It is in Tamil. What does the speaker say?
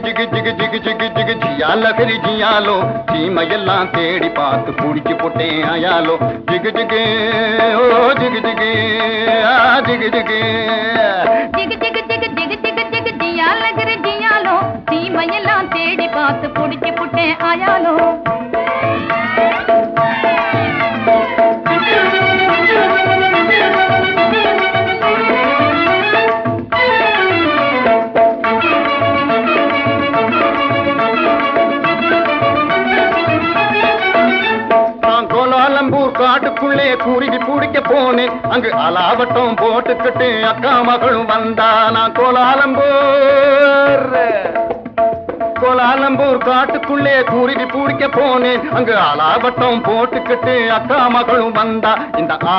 ஜிகு ஜிகு ஜிகு ஜிகு ஜிகு ஜியா லகரி ஜியாலோ சீமையெல்லாம் தேடி பார்த்து குடிச்சு போட்டேன் ஆயாலோ ஜிகு ஜிகு ஓ ஜிகு ஜிகு ஆ ஜிகு ஜிகு ஜிகு ஜிகு ஜிகு ஜிகு ஜிகு ஜிகு ஜியா லகரி ஜியாலோ சீமையெல்லாம் தேடி பார்த்து குடிச்சு போட்டேன் ஆயாலோ காட்டுக்குள்ளே குருவி பிடிக்க போனேன் அங்கு அலாவட்டம் போட்டுக்கிட்டு அக்கா மகளும் வந்தா நான் கோலாலம்பூர் காட்டுக்குள்ளே குருவி பிடிக்க போனேன் அங்கு அலாவட்டம் போட்டுக்கிட்டு அக்கா மகளும் வந்தா இந்த